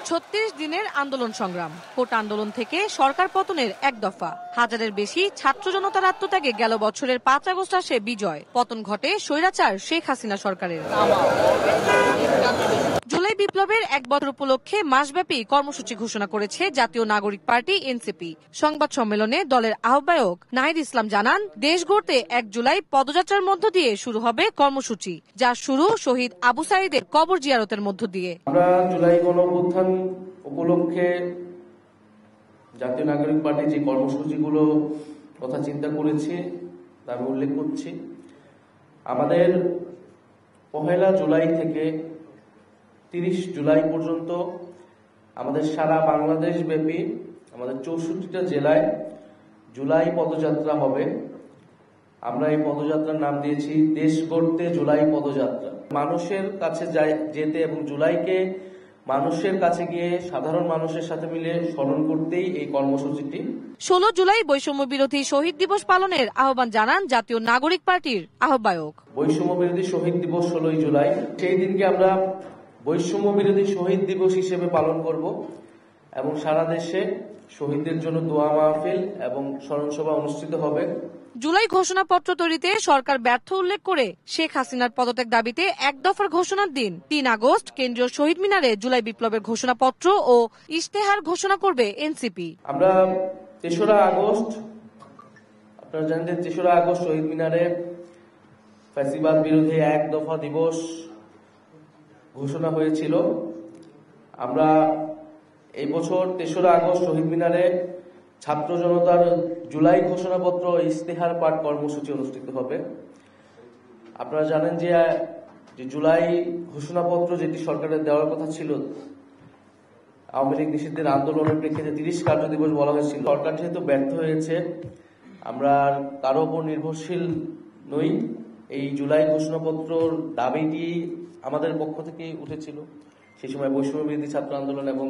36 দিনের আন্দোলন সংগ্রাম, কোটা আন্দোলন থেকে সরকার পতনের এক দফা, হাজারের বেশি ছাত্র জনতার আত্মত্যাগে গেল বছরের 5 আগস্ট আসে বিজয়। পতন ঘটে স্বৈরাচার শেখ হাসিনা সরকারের। জুলাই বিপ্লবের 1 বছর উপলক্ষে মাসব্যাপী কর্মসূচি ঘোষণা করেছে জাতীয় নাগরিক পার্টি এনসিপি। সংবাদ সম্মেলনে দলের আহ্বায়ক নাহিদ ইসলাম জানান, দেশ গড়তে 1 জুলাই পদযাত্রার মধ্য দিয়ে শুরু হবে কর্মসূচি, যার শুরু শহীদ আবু সাঈদের কবর জিয়ারতের মধ্য দিয়ে। আমরা জুলাই গণঅভ্যুত্থান উপলক্ষে জাতীয় নাগরিক পার্টি যে কর্মসূচিগুলো কথা চিন্তা করেছি তা আমি উল্লেখ করছি। আমাদের 1 জুলাই থেকে 30 জুলাই পর্যন্ত আমাদের সারা বাংলাদেশ ব্যাপী আমাদের 64টা জেলায় জুলাই পদযাত্রা হবে। আমরা এই পদযাত্রার নাম দিয়েছি দেশ গড়তে জুলাই পদযাত্রা। মানুষের কাছে যেতে এবং জুলাইকে মানুষের কাছে গিয়ে সাধারণ মানুষের সাথে মিলে স্মরণ করতেই এই কর্মসূচিটি। 16 জুলাই বৈষম্য বিরোধী শহীদ দিবস পালনের আহ্বান জানান জাতীয় নাগরিক পার্টির আহ্বায়ক। বৈষম্য বিরোধী শহীদ দিবস 16 জুলাই, সেই দিনকে আমরা বৈষম্য বিরোধী শহীদ দিবস হিসেবে পালন করব এবং সারা দেশে শহীদদের জন্য দোয়া মাহফিল এবং স্মরণ সভা অনুষ্ঠিত হবে। জুলাই ঘোষণাপত্র তৈরিতে সরকার ব্যর্থ উল্লেখ করে শেখ হাসিনার পদত্যাগ দাবিতে 1 দফার ঘোষণার দিন 3 আগস্ট কেন্দ্রীয় শহীদ মিনারে জুলাই বিপ্লবের ঘোষণাপত্র ও ইশতেহার ঘোষণা করবে এনসিপি। আমরা 3রা আগস্ট, আপনারা জানেন 3রা আগস্ট শহীদ মিনারে ফ্যাসিবাদ বিরোধী 1 দফা দিবস ঘোষণা হয়েছিল। আমরা এই বছর 3রা আগস্ট শহীদ মিনারে ছাত্র জনতার জুলাই ঘোষণাপত্র ইশতেহার পাঠ কর্মসূচি অনুষ্ঠিত হবে। আপনারা জানেন যে জুলাই ঘোষণাপত্র যেটি সরকারের দেওয়ার কথা ছিল, আওয়ামী লীগ নিষিদ্ধের আন্দোলনের প্রেক্ষিতে 30 কার্য দিবস বলা হয়েছিল। সরকার যেহেতু ব্যর্থ হয়েছে, আমরা কারো উপর নির্ভরশীল নই। এই জুলাই ঘোষণাপত্রর দাবিটি আমাদের পক্ষ থেকে উঠেছিল, সেই সময় বৈষম্য বিরোধী ছাত্র আন্দোলন এবং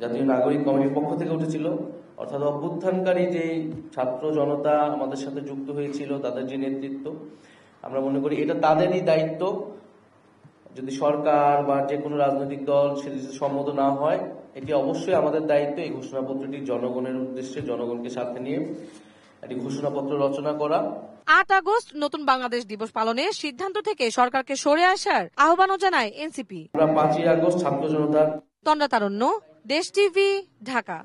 জাতীয় নাগরিক কমিটির পক্ষ থেকে উঠেছিল। অর্থাৎ অভ্যুত্থানকারী যে ছাত্র জনতা আমাদের সাথে যুক্ত হয়েছিল, তাদের যে নেতৃত্ব, আমরা মনে করি এটা তাদেরই দায়িত্ব। যদি সরকার বা যে কোনো রাজনৈতিক দল সেটি সম্মত না হয়, এটি অবশ্যই আমাদের দায়িত্ব এই ঘোষণাপত্রটি জনগণের উদ্দেশ্যে, জনগণকে সাথে নিয়ে একটি ঘোষণাপত্র রচনা করা। 8 আগস্ট নতুন বাংলাদেশ দিবস পালনের সিদ্ধান্ত থেকে সরকারকে সরে আসার আহ্বানও জানায় এনসিপি। আমরা 5 আগস্ট ছাত্র জনতার। তন্দ্রা তারণ্য, দেশ টিভি, ঢাকা।